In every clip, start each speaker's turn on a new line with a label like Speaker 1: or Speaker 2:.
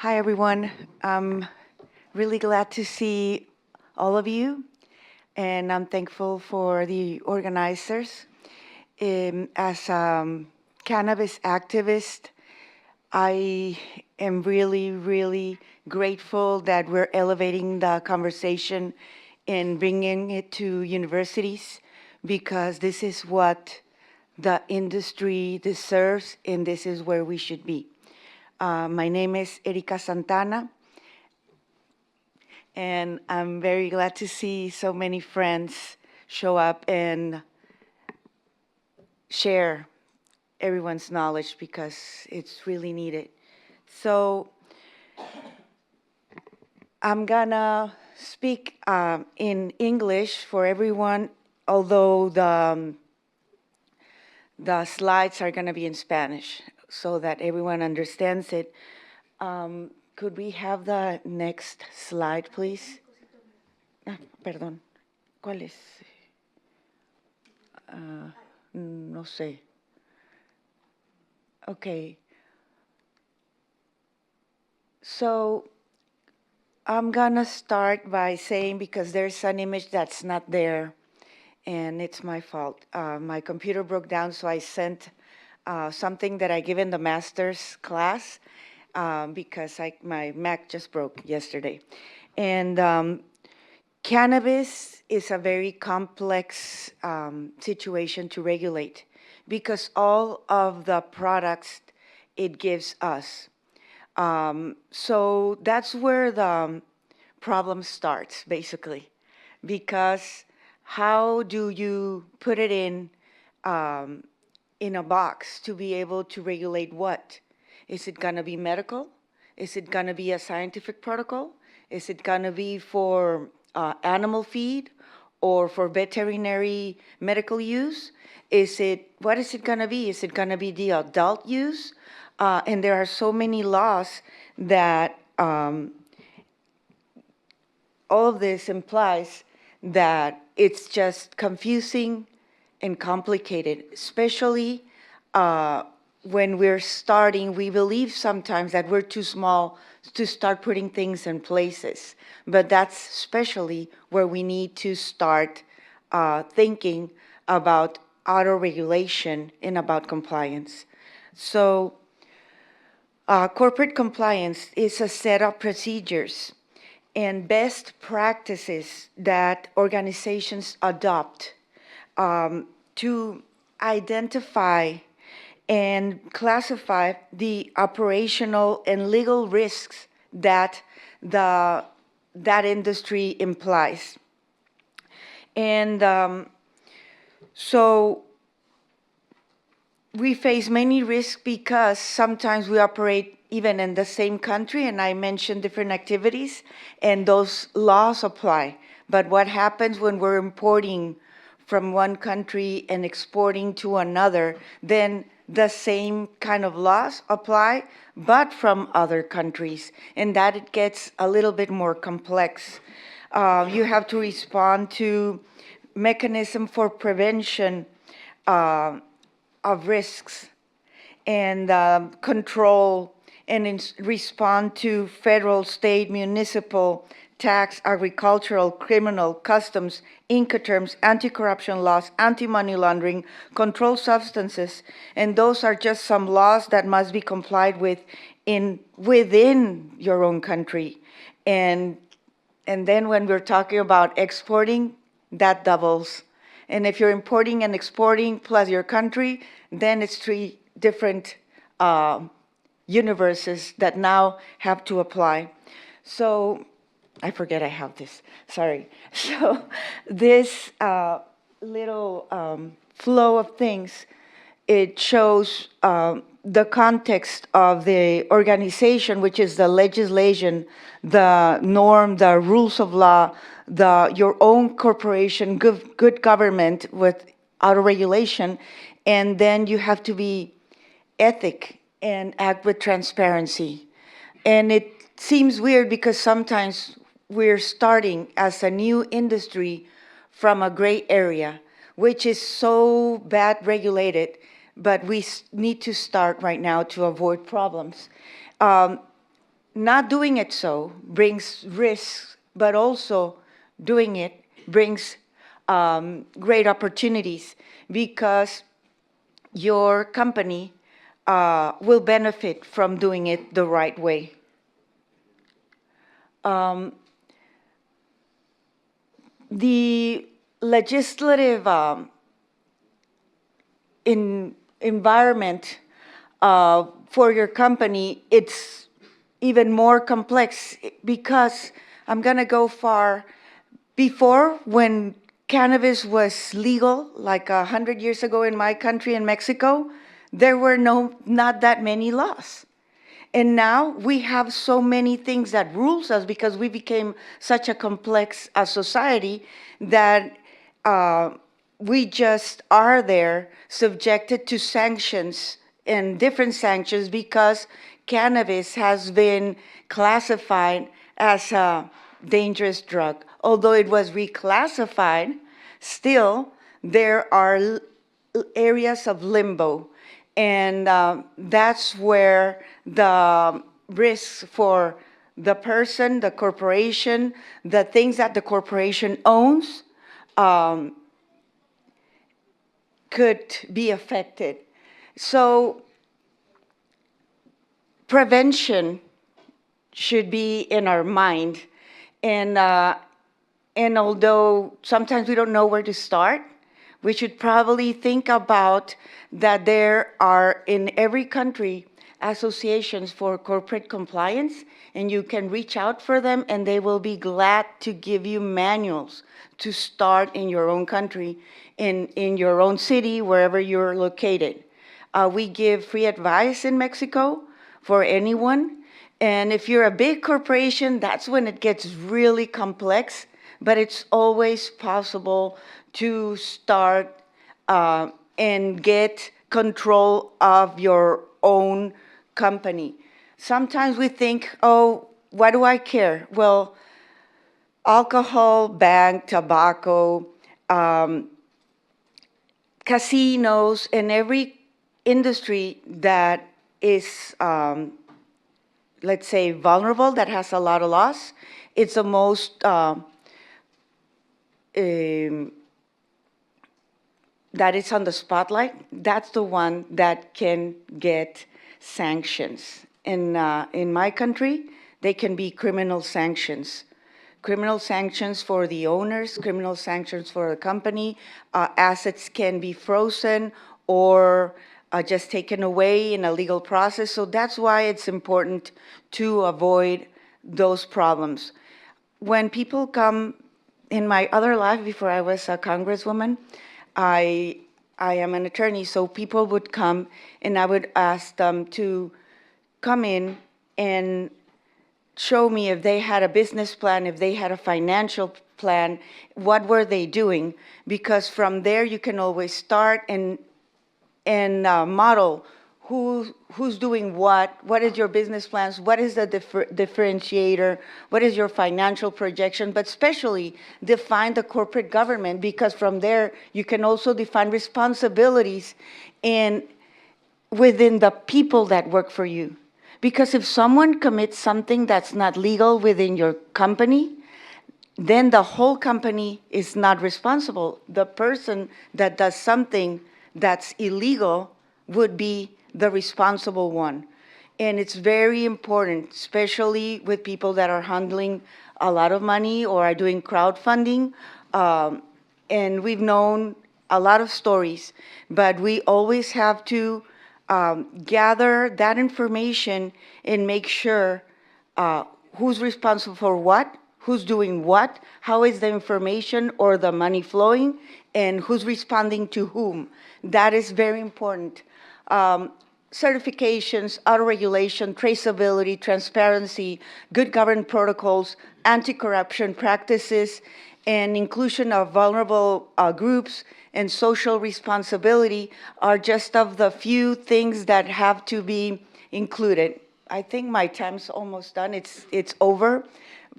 Speaker 1: Hi, everyone. I'm really glad to see all of you, and I'm thankful for the organizers. As a cannabis activist, I am really, really grateful that we're elevating the conversation and bringing it to universities, because this is what the industry deserves, and this is where we should be. My name is Erika Santana, and I'm very glad to see so many friends show up and share everyone's knowledge, because it's really needed. So I'm gonna speak in English for everyone, although the slides are gonna be in Spanish so that everyone understands it. Could we have the next slide, please? Perdón. ¿Cuál es? No sé. Okay. So I'm gonna start by saying, because there's an image that's not there, and it's my fault. My computer broke down, so I sent something that I give in the master's class, because my Mac just broke yesterday. And cannabis is a very complex situation to regulate, because all of the products it gives us. So that's where the problem starts, basically, because how do you put it in a box to be able to regulate what? Is it gonna be medical? Is it gonna be a scientific protocol? Is it gonna be for animal feed or for veterinary medical use? What is it gonna be? Is it gonna be the adult use? And there are so many laws that all of this implies that it's just confusing and complicated, especially when we're starting. We believe sometimes that we're too small to start putting things in places, but that's especially where we need to start thinking about auto-regulation and about compliance. So corporate compliance is a set of procedures and best practices that organizations adopt to identify and classify the operational and legal risks that that industry implies. And so we face many risks because sometimes we operate even in the same country, and I mentioned different activities, and those laws apply. But what happens when we're importing from one country and exporting to another? Then the same kind of laws apply, but from other countries, and that it gets a little bit more complex. You have to respond to mechanism for prevention of risks, and control and respond to federal, state, municipal, tax, agricultural, criminal, customs, Incoterms, anti-corruption laws, anti-money laundering, controlled substances, and those are just some laws that must be complied with within your own country. And then when we're talking about exporting, that doubles. And if you're importing and exporting plus your country, then it's three different universes that now have to apply. So I forget I have this, sorry. So this little flow of things, it shows the context of the organization, which is the legislation, the norm, the rules of law, your own corporation, good government with auto-regulation, and then you have to be ethic and act with transparency. And it seems weird because sometimes we're starting as a new industry from a gray area, which is so bad regulated, but we need to start right now to avoid problems. not doing it so brings risks, but also doing it brings great opportunities, because your company will benefit from doing it the right way. The legislative environment for your company, it's even more complex, because I'm going to go far. Before, when cannabis was legal, like 100 years ago in my country, in Mexico, there were not that many laws. And now we have so many things that rules us, because we became such a complex society that we just are there subjected to sanctions and different sanctions, because cannabis has been classified as a dangerous drug. Although it was reclassified, still there are areas of limbo. And that's where the risks for the person, the corporation, the things that the corporation owns could be affected. So prevention should be in our mind. And although sometimes we don't know where to start, we should probably think about that there are in every country associations for corporate compliance, and you can reach out for them, and they will be glad to give you manuals to start in your own country, in your own city, wherever you're located. We give free advice in Mexico for anyone. And if you're a big corporation, that's when it gets really complex, but it's always possible to start and get control of your own company. Sometimes we think, oh, why do I care? Well, alcohol, bank, tobacco, casinos, and every industry that is, let's say, vulnerable, that has a lot of loss, it's the most that is on the spotlight. That's the one that can get sanctions. In my country, they can be criminal sanctions. Criminal sanctions for the owners, criminal sanctions for the company. Assets can be frozen or just taken away in a legal process. So that's why it's important to avoid those problems. When people come, in my other life, before I was a congresswoman, I am an attorney, so people would come and I would ask them to come in and show me if they had a business plan, if they had a financial plan, what were they doing? Because from there you can always start and model who's doing what is your business plans, what is the differentiator, what is your financial projection, but especially define the corporate government, because from there you can also define responsibilities within the people that work for you. Because if someone commits something that's not legal within your company, then the whole company is not responsible. The person that does something that's illegal would be the responsible one. And it's very important, especially with people that are handling a lot of money or are doing crowdfunding. And we've known a lot of stories, but we always have to gather that information and make sure who's responsible for what, who's doing what, how is the information or the money flowing, and who's responding to whom. That is very important. Certifications, auto-regulation, traceability, transparency, good governance protocols, anti-corruption practices, and inclusion of vulnerable groups and social responsibility are just of the few things that have to be included. I think my time's almost done. It's over,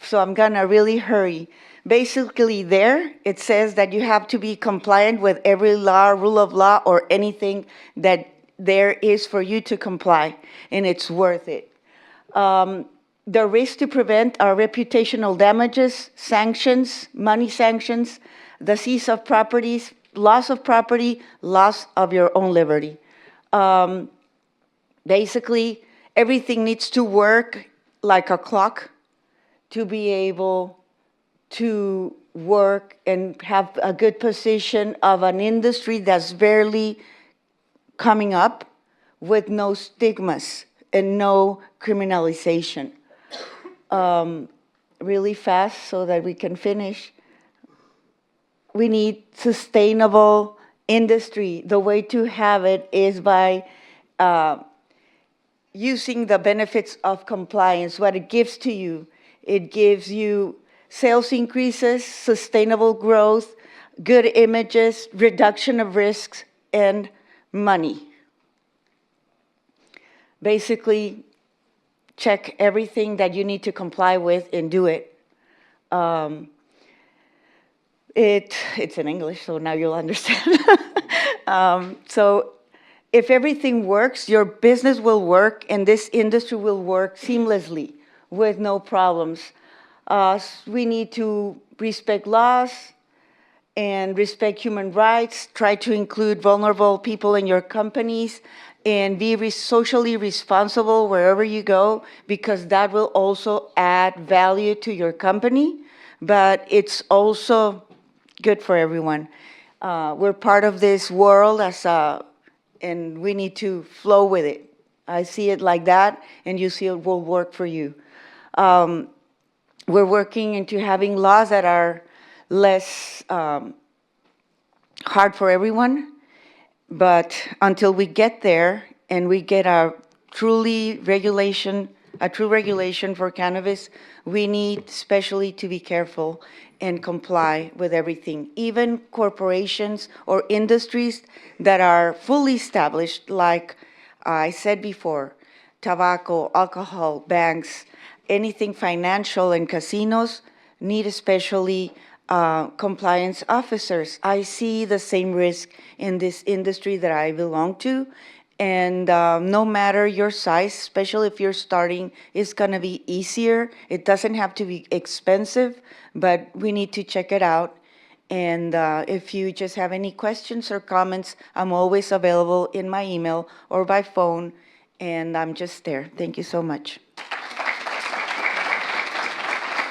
Speaker 1: so I'm gonna really hurry. Basically there, it says that you have to be compliant with every law, rule of law, or anything that there is for you to comply, and it's worth it. the risk to prevent are reputational damages, sanctions, money sanctions, the seize of properties, loss of your own liberty. Basically, everything needs to work like a clock to be able to work and have a good position of an industry that's barely coming up with no stigmas and no criminalization. Really fast so that we can finish. We need sustainable industry. The way to have it is by using the benefits of compliance, what it gives to you. It gives you sales increases, sustainable growth, good images, reduction of risks, and money. Basically, check everything that you need to comply with and do it. It's in English, so now you'll understand. So if everything works, your business will work and this industry will work seamlessly with no problems. We need to respect laws and respect human rights, try to include vulnerable people in your companies, and be socially responsible wherever you go, because that will also add value to your company, but it's also good for everyone. We're part of this world and we need to flow with it. I see it like that, and you see it will work for you. We're working into having laws that are less hard for everyone, but until we get there and we get a true regulation for cannabis, we need especially to be careful and comply with everything. Even corporations or industries that are fully established, like I said before, tobacco, alcohol, banks, anything financial, and casinos need especially compliance officers. I see the same risk in this industry that I belong to, and no matter your size, especially if you're starting, it's going to be easier. It doesn't have to be expensive, but we need to check it out. And if you just have any questions or comments, I'm always available in my email or by phone, and I'm just there. Thank you so much.